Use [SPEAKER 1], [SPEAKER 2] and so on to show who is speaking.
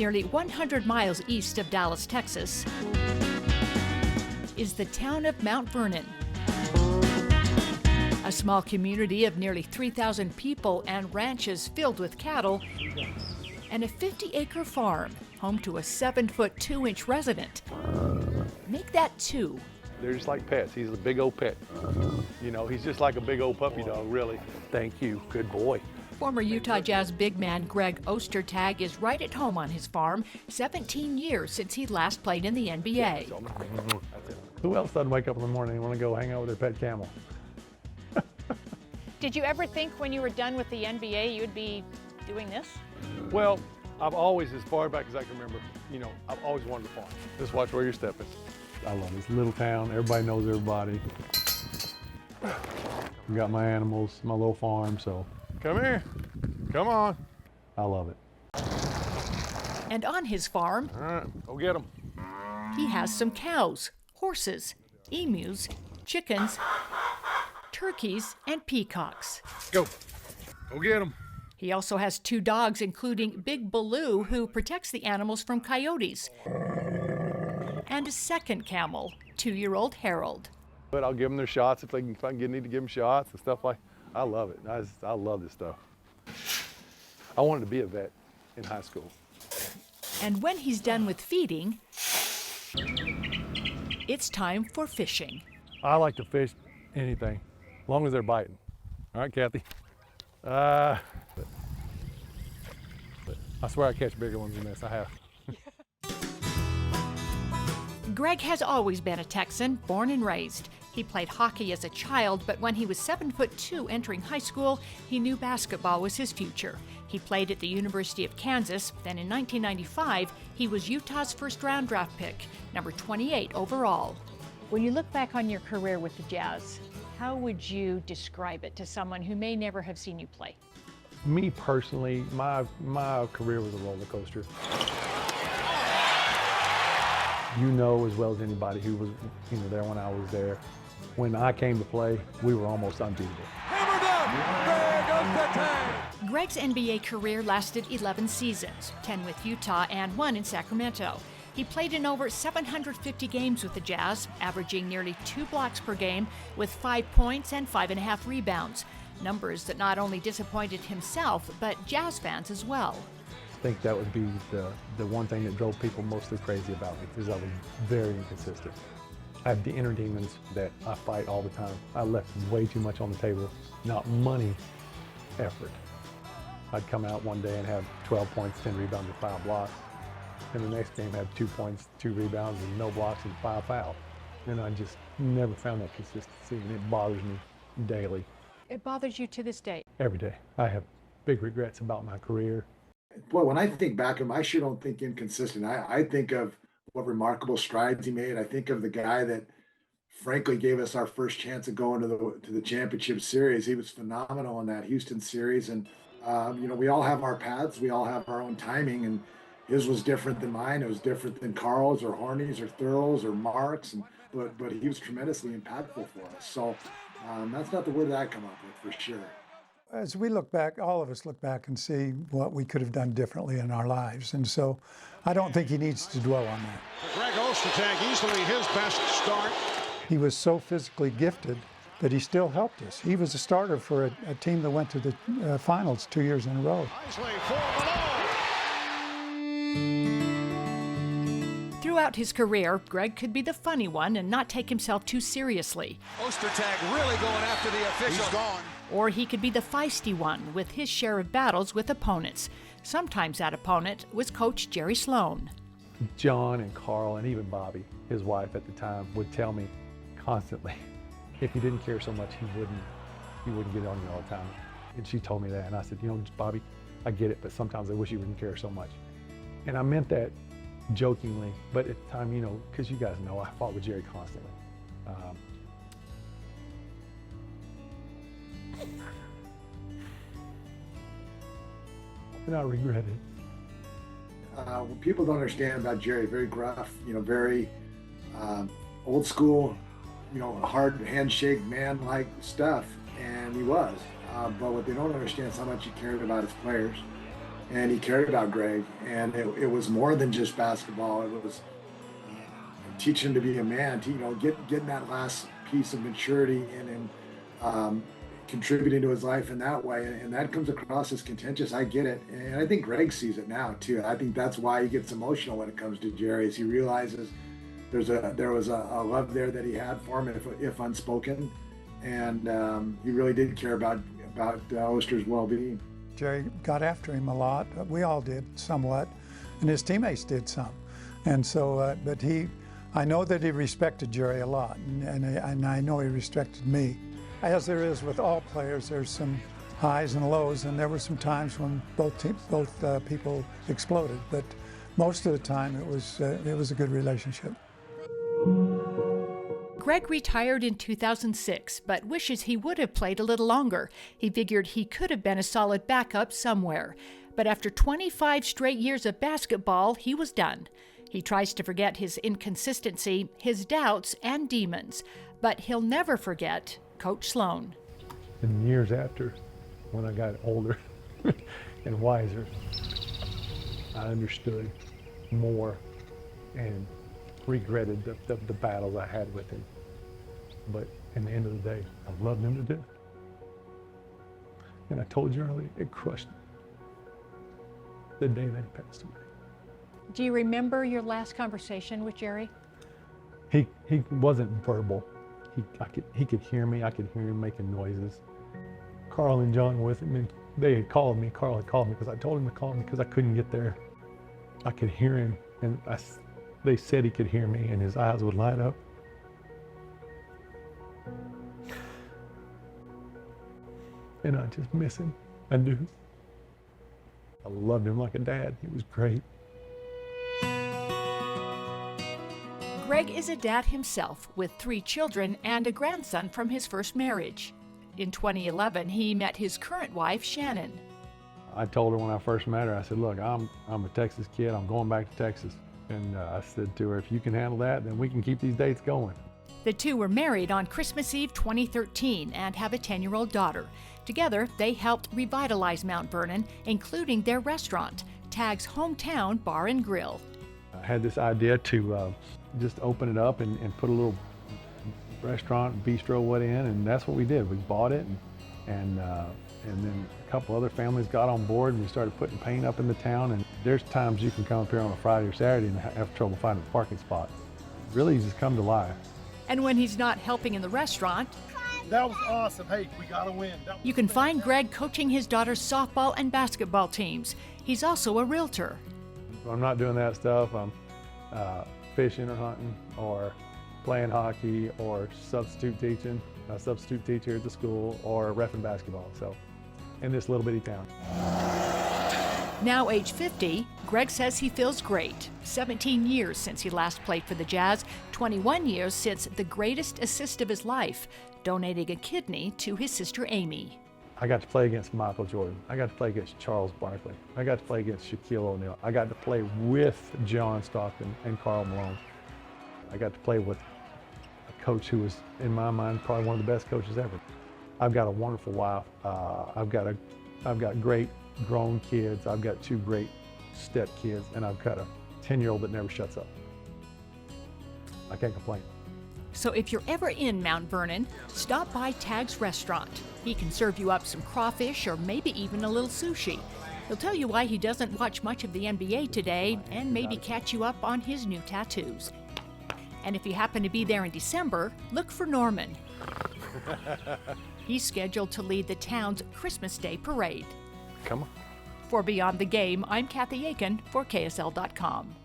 [SPEAKER 1] nearly 100 miles east of Dallas, Texas, is the town of Mount Vernon. A small community of nearly 3,000 people and ranches filled with cattle, and a 50-acre farm home to a 7-foot 2-inch resident. Make that 2.
[SPEAKER 2] They're just like pets. He's a big old pet. You know, he's just like a big old puppy dog, really. Thank you, good boy.
[SPEAKER 1] Former Utah Jazz big man Greg Ostertag is right at home on his farm, 17 years since he last played in the NBA.
[SPEAKER 2] Who else doesn't wake up in the morning and want to go hang out with their pet camel?
[SPEAKER 1] Did you ever think when you were done with the NBA you'd be doing this?
[SPEAKER 2] Well, I've always, as far back as I can remember, you know, I've always wanted to farm. Just watch where you're stepping. I love this little town. Everybody knows everybody. I got my animals, my little farm, so. Come here. Come on. I love it.
[SPEAKER 1] And on his farm,
[SPEAKER 2] all right, go get them.
[SPEAKER 1] He has some cows, horses, emus, chickens, turkeys, and peacocks.
[SPEAKER 2] Go get them.
[SPEAKER 1] He also has 2 dogs, including Big Baloo, who protects the animals from coyotes, and a second camel, 2-year-old Harold.
[SPEAKER 2] But I'll give them their shots if I need to give them shots and stuff like. I love it. I love this stuff. I wanted to be a vet in high school.
[SPEAKER 1] And when he's done with feeding, it's time for fishing.
[SPEAKER 2] I like to fish anything, as long as they're biting. All right, Kathy. But I swear I catch bigger ones than this. I have.
[SPEAKER 1] Greg has always been a Texan, born and raised. He played hockey as a child, but when he was 7'2" entering high school, he knew basketball was his future. He played at the University of Kansas. Then in 1995, he was Utah's first-round draft pick, number 28 overall. When you look back on your career with the Jazz, how would you describe it to someone who may never have seen you play?
[SPEAKER 2] Me personally, my career was a roller coaster. You know as well as anybody who was there when I was there. When I came to play, we were almost unbeatable.
[SPEAKER 1] Greg's NBA career lasted 11 seasons, 10 with Utah and 1 in Sacramento. He played in over 750 games with the Jazz, averaging nearly 2 blocks per game with 5 points and 5.5 rebounds. Numbers that not only disappointed himself, but Jazz fans as well.
[SPEAKER 2] I think that would be the one thing that drove people mostly crazy about me, because I was very inconsistent. I have the inner demons that I fight all the time. I left way too much on the table, not money, effort. I'd come out one day and have 12 points, 10 rebounds, and 5 blocks. And the next game have 2 points, 2 rebounds, and no blocks, and 5 fouls. And I just never found that consistency, and it bothers me daily.
[SPEAKER 1] It bothers you to this day?
[SPEAKER 2] Every day. I have big regrets about my career.
[SPEAKER 3] Boy, when I think back of him, I sure don't think inconsistent. I think of what remarkable strides he made. I think of the guy that frankly gave us our first chance of going to the championship series. He was phenomenal in that Houston series. And, we all have our paths. We all have our own timing. And his was different than mine. It was different than Carl's or Horny's or Thurl's or Mark's. But he was tremendously impactful for us. So that's not the word that I come up with for sure.
[SPEAKER 4] As we look back, all of us look back and see what we could have done differently in our lives. And so I don't think he needs to dwell on that.
[SPEAKER 5] Greg Ostertag, easily his best start.
[SPEAKER 4] He was so physically gifted that he still helped us. He was a starter for a team that went to the finals 2 years in a row.
[SPEAKER 1] Throughout his career, Greg could be the funny one and not take himself too seriously.
[SPEAKER 5] Ostertag really going after the official. He's gone.
[SPEAKER 1] Or he could be the feisty one with his share of battles with opponents. Sometimes that opponent was Coach Jerry Sloan.
[SPEAKER 2] John and Carl and even Bobby, his wife at the time, would tell me constantly, if he didn't care so much, he wouldn't get on you all the time. And she told me that, and I said, Bobby, I get it, but sometimes I wish you wouldn't care so much. And I meant that jokingly, but at the time, because you guys know, I fought with Jerry constantly. And I regret it.
[SPEAKER 3] What people don't understand about Jerry, very gruff, very old school, hard handshake, man-like stuff, and he was. But what they don't understand is how much he cared about his players. and he cared about Greg. And it was more than just basketball. It was teaching him to be a man, to, getting that last piece of maturity in him, contributing to his life in that way. And that comes across as contentious. I get it. And I think Greg sees it now too. I think that's why he gets emotional when it comes to Jerry, is he realizes there was a love there that he had for him, if unspoken. And he really did care about Oster's well-being.
[SPEAKER 4] Jerry got after him a lot. We all did somewhat, and his teammates did some. And so, but I know that he respected Jerry a lot, and I know he respected me. As there is with all players, there's some highs and lows, and there were some times when both people exploded. But most of the time, it was a good relationship.
[SPEAKER 1] Greg retired in 2006, but wishes he would have played a little longer. He figured he could have been a solid backup somewhere. But after 25 straight years of basketball, he was done. He tries to forget his inconsistency, his doubts, and demons. But he'll never forget Coach Sloan.
[SPEAKER 2] And years after, when I got older and wiser, I understood more and regretted the battles I had with him. But in the end of the day, I loved him to death. And I told you earlier, it crushed me the day that he passed away.
[SPEAKER 1] Do you remember your last conversation with Jerry?
[SPEAKER 2] He wasn't verbal. He could hear me. I could hear him making noises. Carl and John were with him, and they had called me. Carl had called me because I told him to call me because I couldn't get there. I could hear him, and they said he could hear me, and his eyes would light up. And I just miss him. I do. I loved him like a dad. He was great.
[SPEAKER 1] Greg is a dad himself with 3 children and a grandson from his first marriage. In 2011, he met his current wife, Shannon.
[SPEAKER 2] I told her when I first met her, I said, look, I'm a Texas kid. I'm going back to Texas. And I said to her, if you can handle that, then we can keep these dates going.
[SPEAKER 1] The two were married on Christmas Eve 2013 and have a 10-year-old daughter. Together, they helped revitalize Mount Vernon, including their restaurant, Tag's hometown bar and grill.
[SPEAKER 2] I had this idea to just open it up and put a little restaurant, bistro wood in, and that's what we did. We bought it, and then a couple other families got on board, and we started putting paint up in the town. And there's times you can come up here on a Friday or Saturday and have trouble finding a parking spot. Really, you just come to life.
[SPEAKER 1] And when he's not helping in the restaurant,
[SPEAKER 6] that was awesome. Hey, we got to win.
[SPEAKER 1] You can find Greg coaching his daughter's softball and basketball teams. He's also a realtor.
[SPEAKER 2] I'm not doing that stuff. I'm fishing or hunting or playing hockey or substitute teaching, a substitute teacher at the school, or reffing basketball. So, in this little bitty town.
[SPEAKER 1] Now age 50, Greg says he feels great. 17 years since he last played for the Jazz, 21 years since the greatest assist of his life, donating a kidney to his sister Amy.
[SPEAKER 2] I got to play against Michael Jordan. I got to play against Charles Barkley. I got to play against Shaquille O'Neal. I got to play with John Stockton and Karl Malone. I got to play with a coach who was, in my mind, probably one of the best coaches ever. I've got a wonderful wife. I've got great grown kids. I've got 2 great step kids, and I've got a 10-year-old that never shuts up. I can't complain.
[SPEAKER 1] So if you're ever in Mount Vernon, stop by Tag's restaurant. He can serve you up some crawfish or maybe even a little sushi. He'll tell you why he doesn't watch much of the NBA today and maybe catch you up on his new tattoos. And if you happen to be there in December, look for Norman. He's scheduled to lead the town's Christmas Day parade.
[SPEAKER 2] Come on.
[SPEAKER 1] For Beyond the Game, I'm Kathy Aiken for KSL.com.